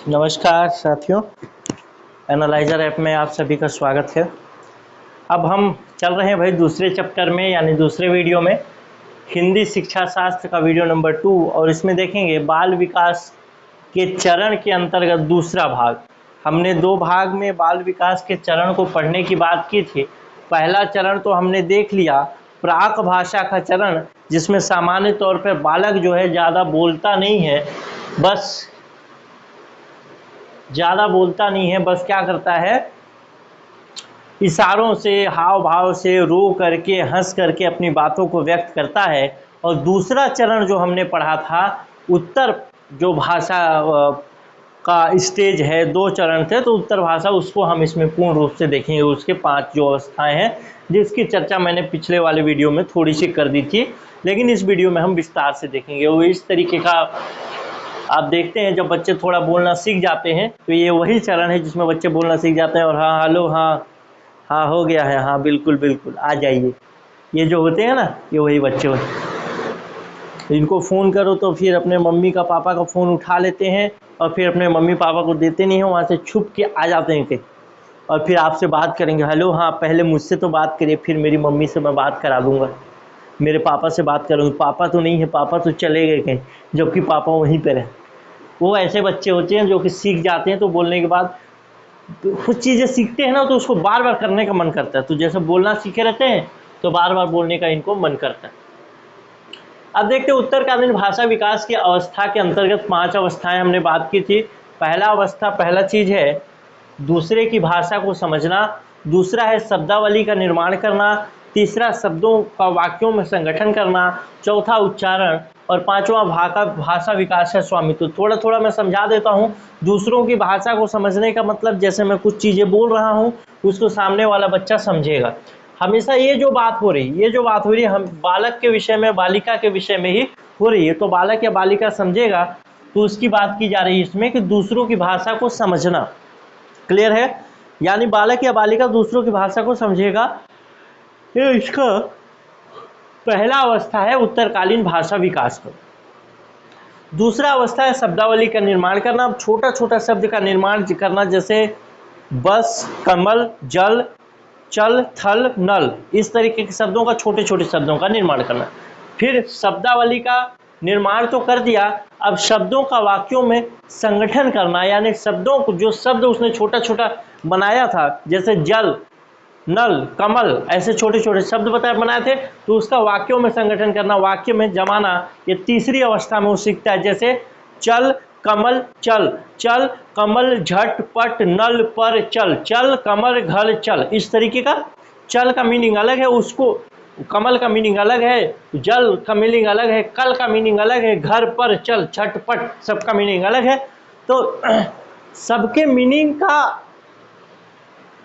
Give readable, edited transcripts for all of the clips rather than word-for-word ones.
नमस्कार साथियों, analyser app में आप सभी का स्वागत है। अब हम चल रहे हैं भाई दूसरे चैप्टर में, यानी दूसरे वीडियो में, हिंदी शिक्षा शास्त्र का वीडियो नंबर 2। और इसमें देखेंगे बाल विकास के चरण के अंतर्गत दूसरा भाग। हमने 2 भाग में बाल विकास के चरण को पढ़ने की बात की थी। पहला चरण तो हमने देख लिया, प्राक भाषा का चरण, जिसमें सामान्य तौर पर बालक जो है ज़्यादा बोलता नहीं है, बस क्या करता है, इशारों से, हाव भाव से, रो करके, हंस करके अपनी बातों को व्यक्त करता है। और दूसरा चरण जो हमने पढ़ा था, उत्तर जो भाषा का स्टेज है, 2 चरण थे, तो उत्तर भाषा उसको हम इसमें पूर्ण रूप से देखेंगे। उसके 5 जो अवस्थाएं हैं, जिसकी चर्चा मैंने पिछले वाले वीडियो में थोड़ी सी कर दी थी, लेकिन इस वीडियो में हम विस्तार से देखेंगे। वो इस तरीके का आप देखते हैं, जब बच्चे थोड़ा बोलना सीख जाते हैं तो ये वही चरण है जिसमें बच्चे बोलना सीख जाते हैं। और हाँ, हेलो, हाँ हाँ हो गया है, हाँ बिल्कुल बिल्कुल, आ जाइए, ये जो होते हैं ना, ये वही बच्चे होते हैं। इनको फ़ोन करो तो फिर अपने मम्मी का, पापा का फ़ोन उठा लेते हैं और फिर अपने मम्मी पापा को देते नहीं हैं, वहाँ से छुप के आ जाते हैं कहीं, और फिर आपसे बात करेंगे। हेलो, हाँ पहले मुझसे तो बात करिए, फिर मेरी मम्मी से मैं बात करा दूँगा, मेरे पापा से बात करूँगी। पापा तो नहीं है, पापा तो चले गए कहीं, जबकि पापा वहीं पर है। वो ऐसे बच्चे होते हैं जो कि सीख जाते हैं, तो बोलने के बाद कुछ चीज़ें सीखते हैं ना, तो उसको बार बार करने का मन करता है। तो जैसे बोलना सीखे रहते हैं तो बार बार बोलने का इनको मन करता है। अब देखते हैं उत्तरकालीन भाषा विकास की अवस्था के अंतर्गत 5 अवस्थाएं हमने बात की थी। पहला चीज़ है दूसरे की भाषा को समझना, दूसरा है शब्दावली का निर्माण करना, तीसरा शब्दों का वाक्यों में संगठन करना, चौथा उच्चारण, और 5वां भाषा विकास है स्वामित्व। थोड़ा थोड़ा मैं समझा देता हूँ। दूसरों की भाषा को समझने का मतलब, जैसे मैं कुछ चीज़ें बोल रहा हूँ, उसको सामने वाला बच्चा समझेगा। हमेशा ये जो बात हो रही है हम बालक के विषय में, बालिका के विषय में ही हो रही है। तो बालक या बालिका समझेगा, तो उसकी बात की जा रही है इसमें कि दूसरों की भाषा को समझना। क्लियर है? यानी बालक या बालिका दूसरों की भाषा को समझेगा। ये इसका पहला अवस्था है उत्तरकालीन भाषा विकास का। दूसरा अवस्था है शब्दावली का निर्माण करना, छोटा छोटा शब्द का निर्माण करना, जैसे बस, कमल, जल, चल, थल, नल, इस तरीके के शब्दों का, छोटे छोटे शब्दों का निर्माण करना। फिर शब्दावली का निर्माण तो कर दिया, अब शब्दों का वाक्यों में संगठन करना, यानी शब्दों को, जो शब्द उसने छोटा छोटा बनाया था, जैसे जल, नल, कमल, ऐसे छोटे छोटे शब्द बनाए थे, तो उसका वाक्यों में संगठन करना, वाक्य में जमाना, ये तीसरी अवस्था में वो सीखता है। जैसे चल, कमल, चल, चल, कमल, झट, पट, नल, पर, चल, चल, कमल, घर, चल, इस तरीके का। चल का मीनिंग अलग है, उसको, कमल का मीनिंग अलग है, जल का मीनिंग अलग है, कल का मीनिंग अलग है, घर, पर, चल, छट, पट, सबका मीनिंग अलग है। तो सबके मीनिंग का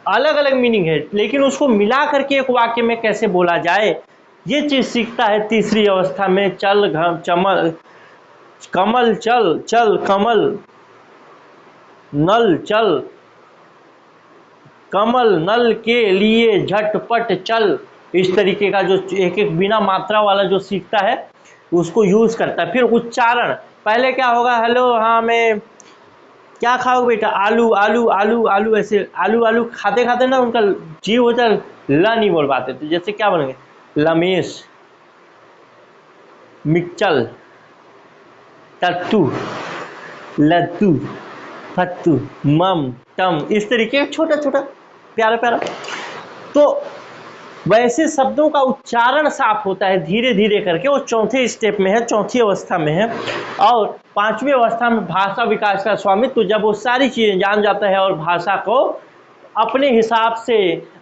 अलग अलग मीनिंग है, लेकिन उसको मिला करके एक वाक्य में कैसे बोला जाए, ये चीज़ सीखता है तीसरी अवस्था में। चल, चमल, कमल, चल, चल, कमल, नल, चल, कमल, नल के लिए, झटपट, चल, इस तरीके का जो एक एक बिना मात्रा वाला जो सीखता है, उसको यूज़ करता है। फिर उच्चारण, पहले क्या होगा, हेलो, हाँ मैं, क्या खाओगे बेटा, आलू, आलू, आलू, आलू, ऐसे आलू आलू खाते खाते ना उनका जीव होता है, ल नहीं बोल पाते, तो जैसे क्या बोलेंगे, लमेश, मिक्चल, तत्तू, लत्तू, फत्तू, मम, टम, इस तरीके छोटा छोटा प्यारा प्यारा। तो वैसे शब्दों का उच्चारण साफ होता है धीरे धीरे करके, वो चौथे स्टेप में है, चौथी अवस्था में है। और 5वीं अवस्था में भाषा विकास का स्वामित्व, तो जब वो सारी चीज़ें जान जाता है और भाषा को अपने हिसाब से,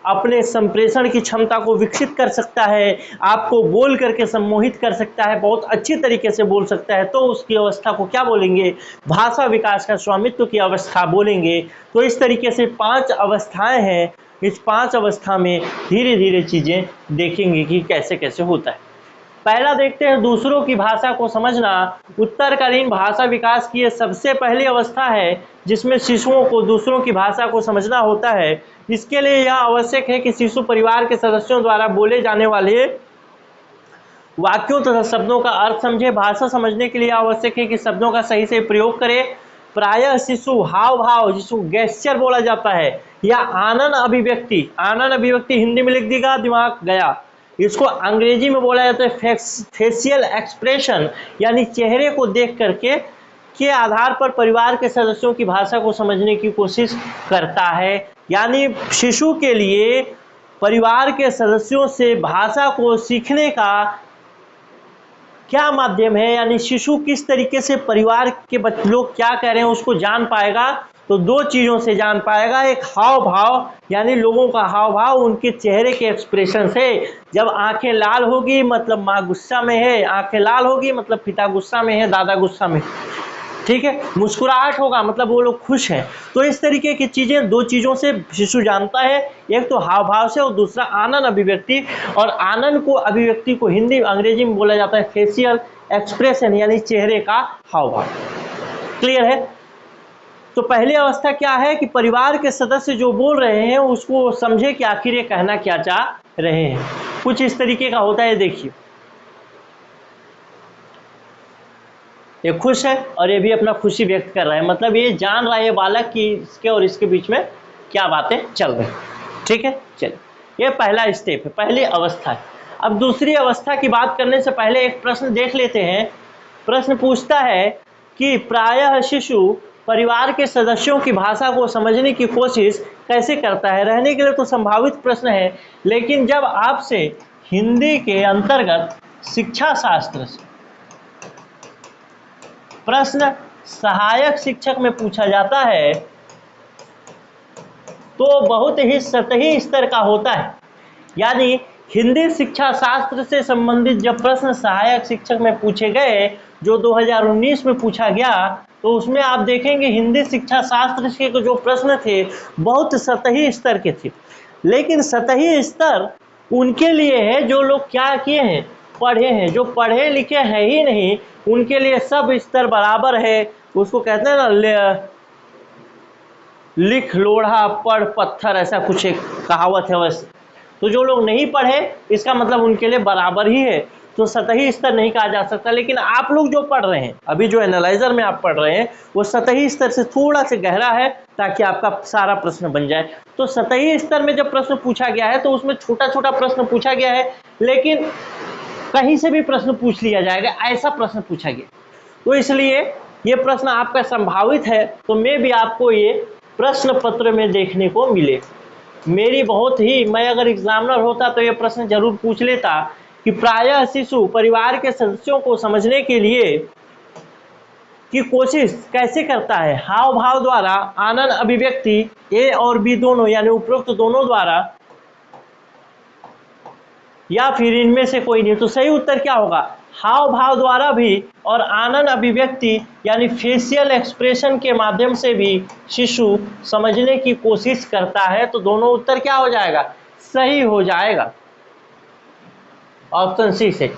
अपने संप्रेषण की क्षमता को विकसित कर सकता है, आपको बोल करके सम्मोहित कर सकता है, बहुत अच्छी तरीके से बोल सकता है, तो उसकी अवस्था को क्या बोलेंगे, भाषा विकास का स्वामित्व की अवस्था बोलेंगे। तो इस तरीके से 5 अवस्थाएं हैं। इस 5 अवस्था में धीरे धीरे चीज़ें देखेंगे कि कैसे कैसे होता है। पहला देखते हैं दूसरों की भाषा को समझना। उत्तरकालीन भाषा विकास की ये सबसे पहली अवस्था है जिसमें शिशुओं को दूसरों की भाषा को समझना होता है। इसके लिए यह आवश्यक है कि शिशु परिवार के सदस्यों द्वारा बोले जाने वाले वाक्यों तथा शब्दों का अर्थ समझे। भाषा समझने के लिए आवश्यक है कि शब्दों का सही से प्रयोग करे, प्रायः शिशु हाव भाव जिसको गेस्चर बोला जाता है या आनन अभिव्यक्ति हिंदी में लिख देगा, दिमाग गया। इसको अंग्रेजी में बोला जाता है फेशियल एक्सप्रेशन, यानी चेहरे को देख करके के आधार पर परिवार के सदस्यों की भाषा को समझने की कोशिश करता है। यानी शिशु के लिए परिवार के सदस्यों से भाषा को सीखने का क्या माध्यम है, यानी शिशु किस तरीके से परिवार के लोग क्या कह रहे हैं उसको जान पाएगा। तो दो चीज़ों से जान पाएगा, एक हाव भाव यानी लोगों का हाव भाव, उनके चेहरे के एक्सप्रेशन से। जब आंखें लाल होगी मतलब माँ गुस्सा में है, आंखें लाल होगी मतलब पिता गुस्सा में है, दादा गुस्सा में, ठीक है। मुस्कुराहट होगा मतलब वो लोग खुश हैं। तो इस तरीके की चीज़ें, दो चीज़ों से शिशु जानता है, एक तो हाव भाव से और दूसरा आनन अभिव्यक्ति। और आनन को अभिव्यक्ति को हिंदी अंग्रेजी में बोला जाता है फेशियल एक्सप्रेशन, यानी चेहरे का हाव भाव। क्लियर है? तो पहली अवस्था क्या है कि परिवार के सदस्य जो बोल रहे हैं उसको समझे कि आखिर ये कहना क्या चाह रहे हैं। कुछ इस तरीके का होता है। देखिए, ये खुश है और ये भी अपना खुशी व्यक्त कर रहा है, मतलब ये जान रहा है बालक कि इसके और इसके बीच में क्या बातें चल रही। ठीक है, चलिए, ये पहला स्टेप है, पहली अवस्था है। अब दूसरी अवस्था की बात करने से पहले एक प्रश्न देख लेते हैं। प्रश्न पूछता है कि प्रायः शिशु परिवार के सदस्यों की भाषा को समझने की कोशिश कैसे करता है। रहने के लिए तो संभावित प्रश्न है, लेकिन जब आपसे हिंदी के अंतर्गत शिक्षा शास्त्र से प्रश्न सहायक शिक्षक में पूछा जाता है तो बहुत ही सतही स्तर का होता है। यानी हिंदी शिक्षा शास्त्र से संबंधित जब प्रश्न सहायक शिक्षक में पूछे गए, जो 2019 में पूछा गया, तो उसमें आप देखेंगे हिंदी शिक्षा शास्त्र के जो प्रश्न थे बहुत सतही स्तर के थे। लेकिन सतही स्तर उनके लिए है जो लोग क्या किए हैं, पढ़े हैं। जो पढ़े लिखे हैं ही नहीं, उनके लिए सब स्तर बराबर है। उसको कहते हैं ना, लिख लोढ़ा पढ़ पत्थर, ऐसा कुछ एक कहावत है वैसे। तो जो लोग नहीं पढ़े इसका मतलब उनके लिए बराबर ही है, तो सतही स्तर नहीं कहा जा सकता। लेकिन आप लोग जो पढ़ रहे हैं अभी, जो एनालाइजर में आप पढ़ रहे हैं, वो सतही स्तर से थोड़ा सा गहरा है ताकि आपका सारा प्रश्न बन जाए। तो सतही स्तर में जब प्रश्न पूछा गया है तो उसमें छोटा छोटा प्रश्न पूछा गया है, लेकिन कहीं से भी प्रश्न पूछ लिया जाएगा, ऐसा प्रश्न पूछा गया। तो इसलिए ये प्रश्न आपका संभावित है, तो मैं भी आपको ये प्रश्न पत्र में देखने को मिले। मैं अगर एग्जामिनर होता तो ये प्रश्न जरूर पूछ लेता कि प्रायः शिशु परिवार के सदस्यों को समझने के लिए की कोशिश कैसे करता है, हाव भाव द्वारा, आनन अभिव्यक्ति ए और बी दोनों यानी उपरोक्त दोनों द्वारा, या फिर इनमें से कोई नहीं। तो सही उत्तर क्या होगा, हाव भाव द्वारा भी और आनन अभिव्यक्ति यानी फेशियल एक्सप्रेशन के माध्यम से भी शिशु समझने की कोशिश करता है। तो दोनों उत्तर क्या हो जाएगा, सही हो जाएगा, ऑप्शन सी से।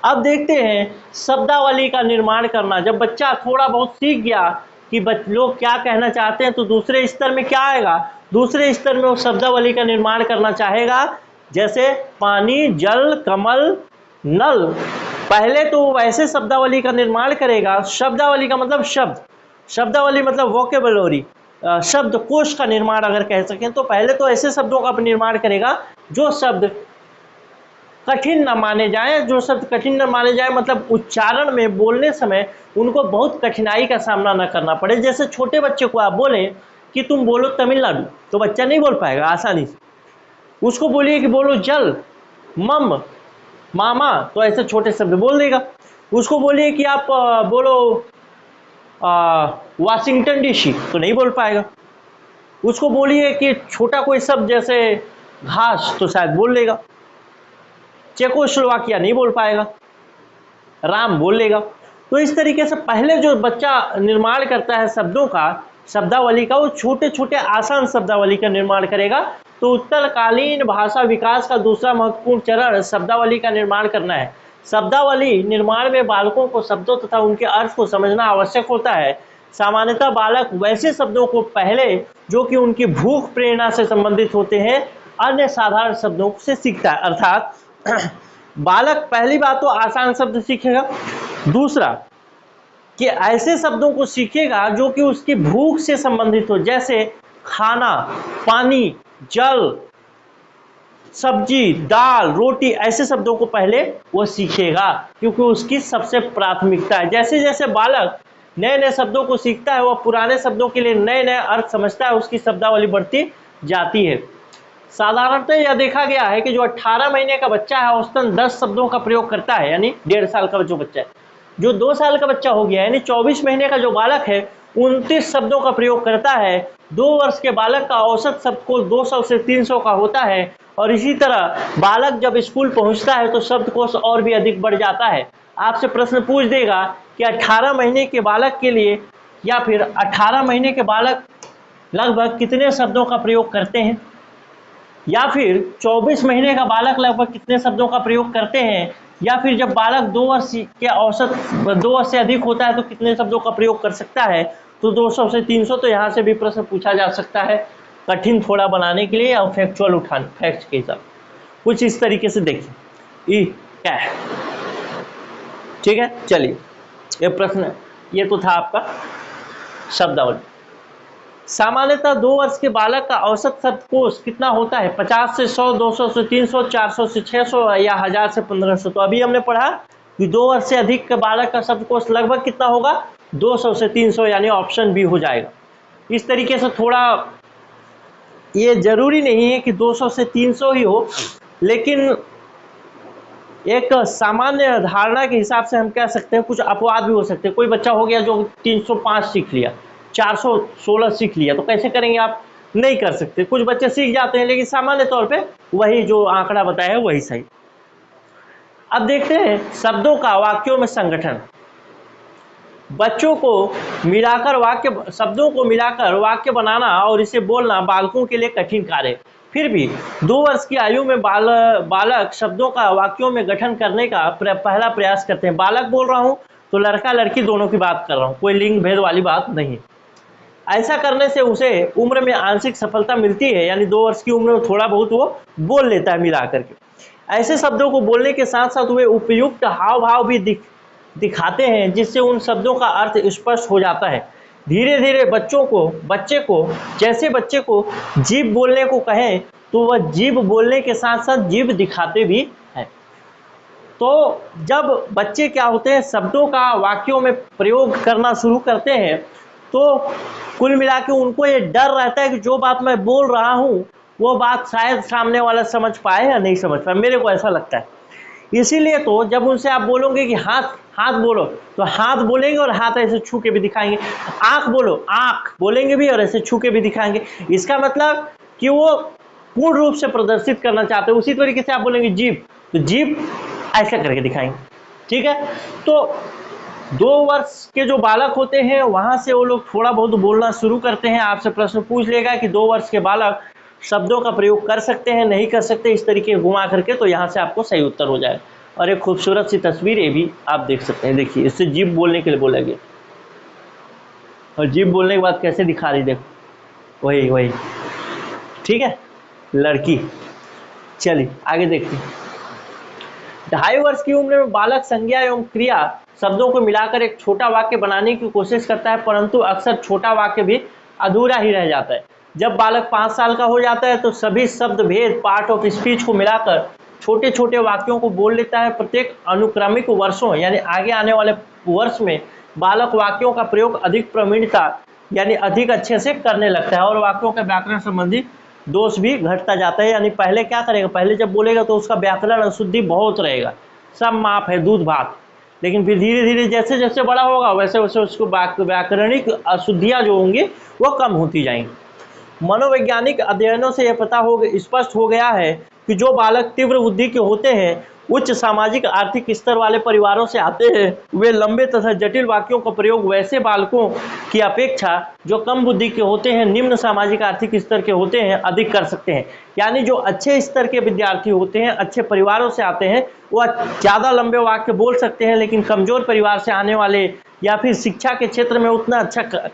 अब देखते हैं शब्दावली का निर्माण करना। जब बच्चा थोड़ा बहुत सीख गया कि लोग क्या कहना चाहते हैं, तो दूसरे स्तर में क्या आएगा, दूसरे स्तर में वो शब्दावली का निर्माण करना चाहेगा। जैसे पानी, जल, कमल, नल। पहले तो वैसे शब्दावली का निर्माण करेगा। शब्दावली का मतलब शब्द, शब्दावली मतलब वोकेबुलरी, शब्दकोश का निर्माण अगर कह सकें। तो पहले तो ऐसे शब्दों का निर्माण करेगा जो शब्द कठिन न माने जाएं। जो शब्द कठिन न माने जाएं मतलब उच्चारण में, बोलने समय उनको बहुत कठिनाई का सामना न करना पड़े। जैसे छोटे बच्चे को आप बोलें कि तुम बोलो तमिलनाडु, तो बच्चा नहीं बोल पाएगा आसानी से। उसको बोलिए कि बोलो जल, मम, मामा, तो ऐसे छोटे शब्द बोल देगा। उसको बोलिए कि आप बोलो वाशिंगटन डीसी, तो नहीं बोल पाएगा। उसको बोलिए कि छोटा कोई शब्द जैसे घास, तो शायद बोल लेगा। चेकोस्लोवाकिया नहीं बोल पाएगा, राम बोल लेगा। तो इस तरीके से पहले जो बच्चा निर्माण करता है शब्दों का, शब्दावली का, वो छोटे छोटे आसान शब्दावली का निर्माण करेगा। तो उत्तरकालीन भाषा विकास का दूसरा महत्वपूर्ण चरण शब्दावली का निर्माण करना है। शब्दावली निर्माण में बालकों को शब्दों तथा उनके अर्थ को समझना आवश्यक होता है। सामान्यतः बालक वैसे शब्दों को पहले जो कि उनकी भूख प्रेरणा से संबंधित होते हैं, अन्य साधारण शब्दों से सीखता है। अर्थात बालक पहली बात तो आसान शब्द सीखेगा, दूसरा कि ऐसे शब्दों को सीखेगा जो कि उसकी भूख से संबंधित हो, जैसे खाना, पानी, जल, सब्जी, दाल, रोटी, ऐसे शब्दों को पहले वो सीखेगा क्योंकि उसकी सबसे प्राथमिकता है। जैसे जैसे बालक नए नए शब्दों को सीखता है, वह पुराने शब्दों के लिए नए नए अर्थ समझता है, उसकी शब्दावली बढ़ती जाती है। साधारणतः यह देखा गया है कि जो 18 महीने का बच्चा है औसतन 10 शब्दों का प्रयोग करता है, यानी 1.5 साल का जो बच्चा है। जो 2 साल का बच्चा हो गया यानी 24 महीने का जो बालक है 29 शब्दों का प्रयोग करता है। 2 वर्ष के बालक का औसत शब्दकोश 200 से 300 का होता है। और इसी तरह बालक जब स्कूल पहुंचता है तो शब्दकोश और भी अधिक बढ़ जाता है। आपसे प्रश्न पूछ देगा कि 18 महीने के बालक के लिए या फिर 18 महीने के बालक लगभग कितने शब्दों का प्रयोग करते हैं, या फिर 24 महीने का बालक लगभग कितने शब्दों का प्रयोग करते हैं, या फिर जब बालक 2 वर्ष के औसत 2 वर्ष से अधिक होता है तो कितने शब्दों का प्रयोग कर सकता है। तो 200 से 300, तो यहाँ से भी प्रश्न पूछा जा सकता है कठिन थोड़ा बनाने के लिए और फैक्चुअल उठाने, फैक्ट के हिसाब कुछ इस तरीके से देखिए। ई क्या है, ठीक है। चलिए ये प्रश्न, ये तो था आपका शब्दावली। सामान्यतः 2 वर्ष के बालक का औसत शब्दकोश कितना होता है? 50 से 100, 200 से 300, 400 से 600 या 1000 से 1500। तो अभी हमने पढ़ा कि 2 वर्ष से अधिक के बालक का शब्दकोश लगभग कितना होगा? 200 से 300, यानी ऑप्शन बी हो जाएगा। इस तरीके से थोड़ा, ये जरूरी नहीं है कि 200 से 300 ही हो, लेकिन एक सामान्य धारणा के हिसाब से हम कह सकते हैं, कुछ अपवाद भी हो सकते हैं। कोई बच्चा हो गया जो 305 सीख लिया, 416 सीख लिया, तो कैसे करेंगे आप? नहीं कर सकते। कुछ बच्चे सीख जाते हैं, लेकिन सामान्य तौर पे वही जो आंकड़ा बताया है वही सही। अब देखते हैं शब्दों का वाक्यों में संगठन। बच्चों को मिलाकर वाक्य, शब्दों को मिलाकर वाक्य बनाना और इसे बोलना बालकों के लिए कठिन कार्य है। फिर भी 2 वर्ष की आयु में बालक शब्दों का वाक्यों में गठन करने का पहला प्रयास करते हैं। बालक बोल रहा हूं तो लड़का लड़की दोनों की बात कर रहा हूं, कोई लिंग भेद वाली बात नहीं। ऐसा करने से उसे उम्र में आंशिक सफलता मिलती है, यानी 2 वर्ष की उम्र में थोड़ा बहुत वो बोल लेता है मिला करके। ऐसे शब्दों को बोलने के साथ साथ वे उपयुक्त हाव भाव भी दिखाते हैं, जिससे उन शब्दों का अर्थ स्पष्ट हो जाता है। धीरे धीरे बच्चे को जैसे बच्चे को जीभ बोलने को कहें तो वह जीभ बोलने के साथ साथ जीभ दिखाते भी हैं। तो जब बच्चे क्या होते हैं, शब्दों का वाक्यों में प्रयोग करना शुरू करते हैं, तो कुल मिला के उनको ये डर रहता है कि जो बात मैं बोल रहा हूँ वो बात शायद सामने वाला समझ पाए या नहीं समझ पाए, मेरे को ऐसा लगता है। इसीलिए तो जब उनसे आप बोलोगे कि हाथ बोलो, तो हाथ बोलेंगे और हाथ ऐसे छू के भी दिखाएंगे। आंख बोलो, आंख बोलेंगे भी और ऐसे छू के भी दिखाएंगे। इसका मतलब कि वो पूर्ण रूप से प्रदर्शित करना चाहते हैं। उसी तरीके से आप बोलेंगे जीभ, तो जीभ ऐसा करके दिखाएंगे, ठीक है। तो 2 वर्ष के जो बालक होते हैं वहां से वो लोग थोड़ा बहुत बोलना शुरू करते हैं। आपसे प्रश्न पूछ लेगा कि 2 वर्ष के बालक शब्दों का प्रयोग कर सकते हैं नहीं कर सकते, इस तरीके घुमा करके, तो यहाँ से आपको सही उत्तर हो जाएगा। और एक खूबसूरत सी तस्वीर ये भी आप देख सकते हैं। देखिए, इससे जीभ बोलने के लिए बोला गया, और जीभ बोलने के बाद कैसे दिखा रही, देखो वही, ठीक है, लड़की। चलिए आगे देखते हैं। 2.5 वर्ष की उम्र में बालक संज्ञा एवं क्रिया शब्दों को मिलाकर एक छोटा वाक्य बनाने की कोशिश करता है, परंतु अक्सर छोटा वाक्य भी अधूरा ही रह जाता है। जब बालक 5 साल का हो जाता है तो सभी शब्द भेद, पार्ट ऑफ स्पीच को मिलाकर छोटे छोटे वाक्यों को बोल लेता है। प्रत्येक अनुक्रमिक वर्षों यानी आगे आने वाले वर्ष में बालक वाक्यों का प्रयोग अधिक प्रवीणता यानी अधिक अच्छे से करने लगता है और वाक्यों के व्याकरण संबंधी दोष भी घटता जाता है। यानी पहले क्या करेगा, पहले जब बोलेगा तो उसका व्याकरण अशुद्धि बहुत रहेगा, सब माप है, दूध भात। लेकिन फिर धीरे धीरे जैसे जैसे बड़ा होगा वैसे वैसे उसको व्याकरणिक अशुद्धियाँ जो होंगी वो कम होती जाएंगी। मनोवैज्ञानिक अध्ययनों से यह स्पष्ट हो गया है कि जो बालक तीव्र बुद्धि के होते हैं, उच्च सामाजिक आर्थिक स्तर वाले परिवारों से आते हैं, वे लंबे तथा जटिल वाक्यों का प्रयोग वैसे बालकों की अपेक्षा जो कम बुद्धि के होते हैं, निम्न सामाजिक आर्थिक स्तर के होते हैं, अधिक कर सकते हैं। यानी जो अच्छे स्तर के विद्यार्थी होते हैं, अच्छे परिवारों से आते हैं, वो ज़्यादा लंबे वाक्य बोल सकते हैं, लेकिन कमजोर परिवार से आने वाले या फिर शिक्षा के क्षेत्र में उतना अच्छा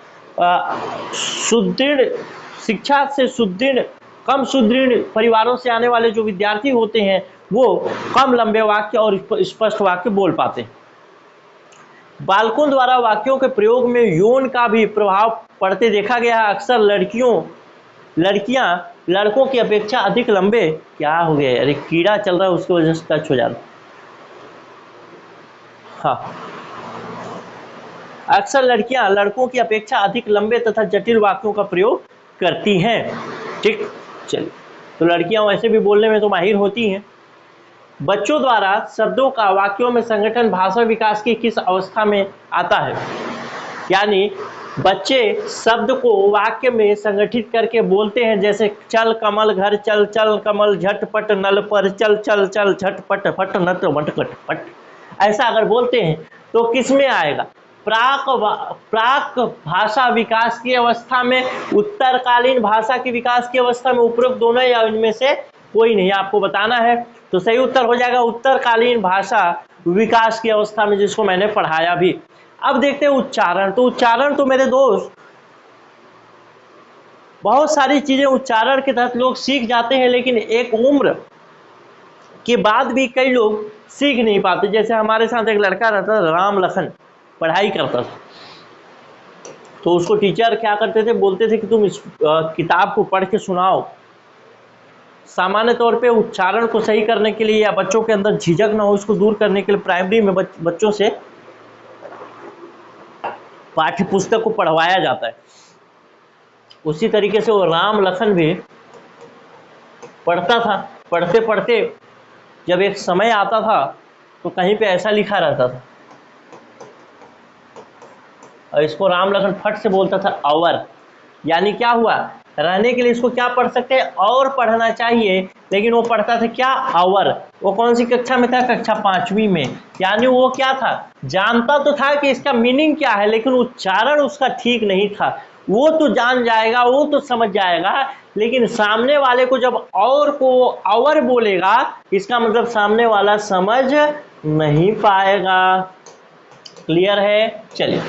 सुदृढ़ शिक्षा से कम सुदृढ़ परिवारों से आने वाले जो विद्यार्थी होते हैं वो कम लंबे वाक्य और स्पष्ट वाक्य बोल पाते हैं। बालकों द्वारा वाक्यों के प्रयोग में यौन का भी प्रभाव पड़ते देखा गया है। अक्सर लड़कियां लड़कों की अपेक्षा अधिक लंबे, क्या हो गया, अरे कीड़ा चल रहा है उसकी वजह से टच हो जा रहा। हाँ, अक्सर लड़कियां लड़कों की अपेक्षा अधिक लंबे तथा जटिल वाक्यों का प्रयोग करती हैं। ठीक, चलिए, तो लड़कियां वैसे भी बोलने में तो माहिर होती हैं। बच्चों द्वारा शब्दों का वाक्यों में संगठन भाषा विकास की किस अवस्था में आता है? यानी बच्चे शब्द को वाक्य में संगठित करके बोलते हैं, जैसे चल कमल घर चल, चल कमल झटपट नल पर चल, चल चल झटपट फट नट मटकट फट। ऐसा अगर बोलते हैं तो किस में आएगा? प्राक भाषा विकास की अवस्था में, उत्तरकालीन भाषा की विकास की अवस्था में, उपरोक्त दोनों या इनमें से कोई नहीं आपको बताना है। तो सही उत्तर हो जाएगा उत्तरकालीन भाषा विकास की अवस्था में, जिसको मैंने पढ़ाया भी। अब देखते हैं उच्चारण। तो उच्चारण तो मेरे दोस्त बहुत सारी चीजें उच्चारण के तहत लोग सीख जाते हैं, लेकिन एक उम्र के बाद भी कई लोग सीख नहीं पाते। जैसे हमारे साथ एक लड़का रहता था, राम लखन, पढ़ाई करता था, तो उसको टीचर क्या करते थे, बोलते थे कि तुम इस किताब को पढ़ के सुनाओ। सामान्य तौर पे उच्चारण को सही करने के लिए या बच्चों के अंदर झिझक ना हो, उसको दूर करने के लिए प्राइमरी में बच्चों से पाठ्य पुस्तक को पढ़वाया जाता है। उसी तरीके से वो राम लखन भी पढ़ता था। पढ़ते पढ़ते जब एक समय आता था तो कहीं पे ऐसा लिखा रहता था, और इसको राम लखन फट से बोलता था अवर। यानी क्या हुआ, रहने के लिए इसको क्या पढ़ सकते हैं, और पढ़ना चाहिए, लेकिन वो पढ़ता था क्या, अवर। वो कौन सी कक्षा में था, कक्षा 5वीं में। यानी वो क्या था, जानता तो था कि इसका मीनिंग क्या है, लेकिन उच्चारण उसका ठीक नहीं था। वो तो जान जाएगा, वो तो समझ जाएगा, लेकिन सामने वाले को जब और को अवर बोलेगा, इसका मतलब सामने वाला समझ नहीं पाएगा। क्लियर है? चलिए,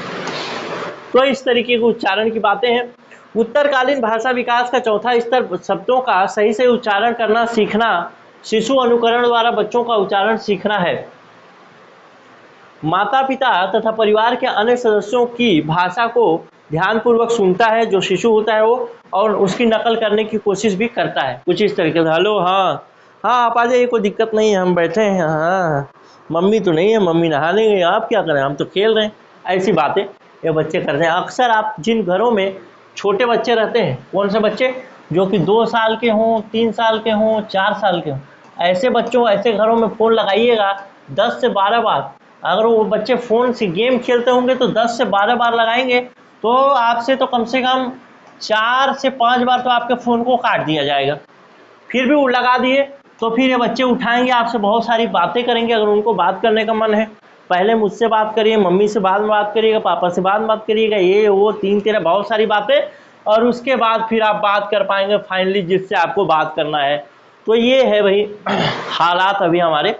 तो इस तरीके के उच्चारण की बातें हैं। उत्तरकालीन भाषा विकास का चौथा स्तर शब्दों का सही से उच्चारण करना सीखना, शिशु अनुकरण द्वारा बच्चों का उच्चारण सीखना है। माता पिता तथा परिवार के अन्य सदस्यों की भाषा को ध्यानपूर्वक सुनता है, जो शिशु होता है वो, और उसकी नकल करने की कोशिश भी करता है। कुछ इस तरीके से, हेलो, हाँ हाँ आप आ जाइए, कोई दिक्कत नहीं है, हम बैठे हैं, हाँ मम्मी तो नहीं है, मम्मी नहाने गई, आप क्या करें, हम तो खेल रहे हैं। ऐसी बातें ये बच्चे करते हैं। अक्सर आप जिन घरों में छोटे बच्चे रहते हैं, कौन से बच्चे, जो कि 2 साल के हों, 3 साल के हों, 4 साल के हों, ऐसे बच्चों, ऐसे घरों में फ़ोन लगाइएगा 10 से 12 बार। अगर वो बच्चे फ़ोन से गेम खेलते होंगे तो 10 से 12 बार लगाएंगे, तो आपसे तो कम से कम 4 से 5 बार तो आपके फ़ोन को काट दिया जाएगा। फिर भी वो लगा दिए तो फिर ये बच्चे उठाएंगे, आपसे बहुत सारी बातें करेंगे। अगर उनको बात करने का मन है, पहले मुझसे बात करिए, मम्मी से बाद में बात करिएगा, पापा से बाद में बात करिएगा, ये वो 3 बहुत सारी बातें, और उसके बाद फिर आप बात कर पाएंगे फाइनली जिससे आपको बात करना है। तो ये है भाई हालात अभी हमारे।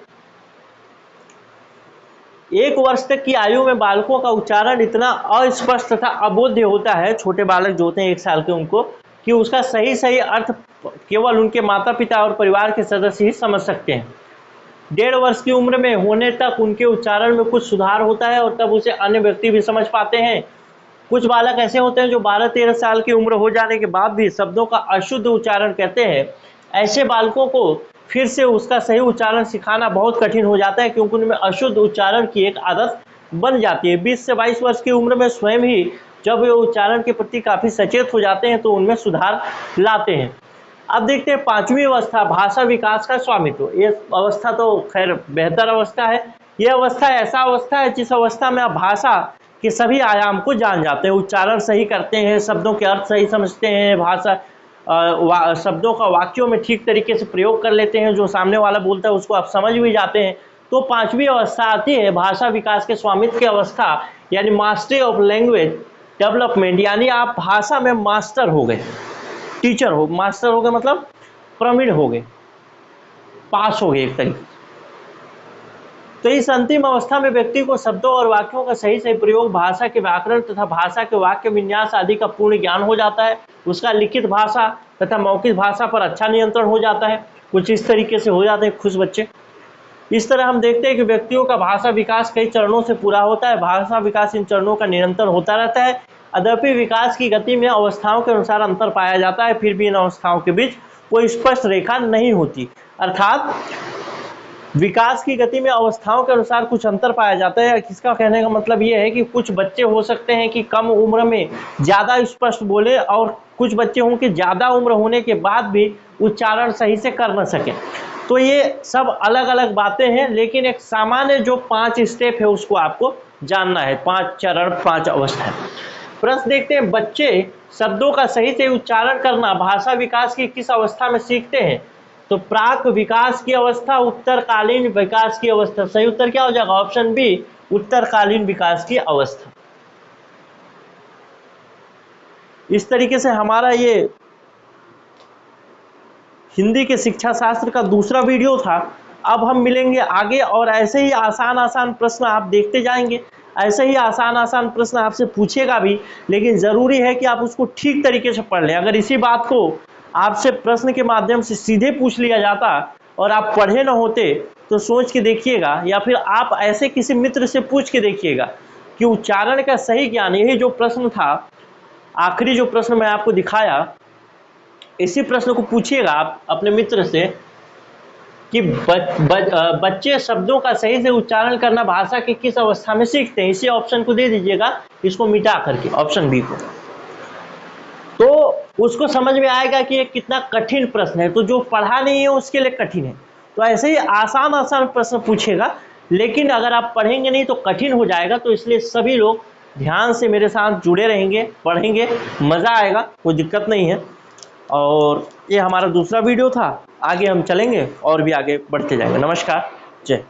1 वर्ष तक की आयु में बालकों का उच्चारण इतना अस्पष्ट तथा अबोध्य होता है, छोटे बालक जो होते हैं 1 साल के, उनको, कि उसका सही सही अर्थ केवल उनके माता पिता और परिवार के सदस्य ही समझ सकते हैं। 1.5 वर्ष की उम्र में होने तक उनके उच्चारण में कुछ सुधार होता है, और तब उसे अन्य व्यक्ति भी समझ पाते हैं। कुछ बालक ऐसे होते हैं जो 12-13 साल की उम्र हो जाने के बाद भी शब्दों का अशुद्ध उच्चारण कहते हैं। ऐसे बालकों को फिर से उसका सही उच्चारण सिखाना बहुत कठिन हो जाता है, क्योंकि उनमें अशुद्ध उच्चारण की एक आदत बन जाती है। 20 से 22 वर्ष की उम्र में स्वयं ही जब वे उच्चारण के प्रति काफ़ी सचेत हो जाते हैं तो उनमें सुधार लाते हैं। अब देखते हैं 5वीं अवस्था, भाषा विकास का स्वामित्व। ये अवस्था तो खैर बेहतर अवस्था है। ये अवस्था ऐसा अवस्था है जिस अवस्था में आप भाषा के सभी आयाम को जान जाते हैं, उच्चारण सही करते हैं, शब्दों के अर्थ सही समझते हैं, भाषा शब्दों का वाक्यों में ठीक तरीके से प्रयोग कर लेते हैं, जो सामने वाला बोलता है उसको आप समझ भी जाते हैं। तो 5वीं अवस्था आती है भाषा विकास के स्वामित्व की अवस्था, यानी मास्टरी ऑफ लैंग्वेज डेवलपमेंट। यानी आप भाषा में मास्टर हो गए, टीचर हो, मास्टर हो गए मतलब प्रवीण हो गए, पास हो गए एक तरीके। तो इस अंतिम अवस्था में व्यक्ति को शब्दों और वाक्यों का सही सही प्रयोग, भाषा के व्याकरण तथा भाषा के वाक्य विन्यास आदि का पूर्ण ज्ञान हो जाता है। उसका लिखित भाषा तथा मौखिक भाषा पर अच्छा नियंत्रण हो जाता है। कुछ इस तरीके से हो जाते हैं खुश बच्चे। इस तरह हम देखते हैं कि व्यक्तियों का भाषा विकास कई चरणों से पूरा होता है। भाषा विकास इन चरणों का निरंतर होता रहता है। अद्यपि विकास की गति में अवस्थाओं के अनुसार अंतर पाया जाता है, फिर भी इन अवस्थाओं के बीच कोई स्पष्ट रेखा नहीं होती। अर्थात विकास की गति में अवस्थाओं के अनुसार कुछ अंतर पाया जाता है। किसका कहने का मतलब ये है कि कुछ बच्चे हो सकते हैं कि कम उम्र में ज़्यादा स्पष्ट बोले, और कुछ बच्चे हों कि ज़्यादा उम्र होने के बाद भी उच्चारण सही से कर न सकें। तो ये सब अलग अलग बातें हैं, लेकिन एक सामान्य जो 5 स्टेप है उसको आपको जानना है। 5 चरण, 5 अवस्थाएं। प्रश्न देखते हैं, बच्चे शब्दों का सही से उच्चारण करना भाषा विकास की किस अवस्था में सीखते हैं? तो प्राक विकास की अवस्था, उत्तरकालीन विकास की अवस्था। सही उत्तर क्या हो जाएगा? ऑप्शन बी, उत्तरकालीन विकास की अवस्था। इस तरीके से हमारा ये हिंदी के शिक्षा शास्त्र का दूसरा वीडियो था। अब हम मिलेंगे आगे और ऐसे ही आसान आसान प्रश्न आप देखते जाएंगे। ऐसे ही आसान आसान प्रश्न आपसे पूछेगा भी, लेकिन ज़रूरी है कि आप उसको ठीक तरीके से पढ़ लें। अगर इसी बात को आपसे प्रश्न के माध्यम से सीधे पूछ लिया जाता और आप पढ़े न होते, तो सोच के देखिएगा, या फिर आप ऐसे किसी मित्र से पूछ के देखिएगा कि उच्चारण का सही ज्ञान, यही जो प्रश्न था, आखिरी जो प्रश्न मैं आपको दिखाया, इसी प्रश्न को पूछिएगा आप अपने मित्र से कि बच्चे शब्दों का सही से उच्चारण करना भाषा की किस अवस्था में सीखते हैं। इसी ऑप्शन को दे दीजिएगा, इसको मिटा करके, ऑप्शन बी को। तो उसको समझ में आएगा कि ये कितना कठिन प्रश्न है। तो जो पढ़ा नहीं है उसके लिए कठिन है। तो ऐसे ही आसान आसान प्रश्न पूछेगा, लेकिन अगर आप पढ़ेंगे नहीं तो कठिन हो जाएगा। तो इसलिए सभी लोग ध्यान से मेरे साथ जुड़े रहेंगे, पढ़ेंगे, मज़ा आएगा, कोई दिक्कत नहीं है। और ये हमारा दूसरा वीडियो था। आगे हम चलेंगे और भी आगे बढ़ते जाएंगे। नमस्कार, जय।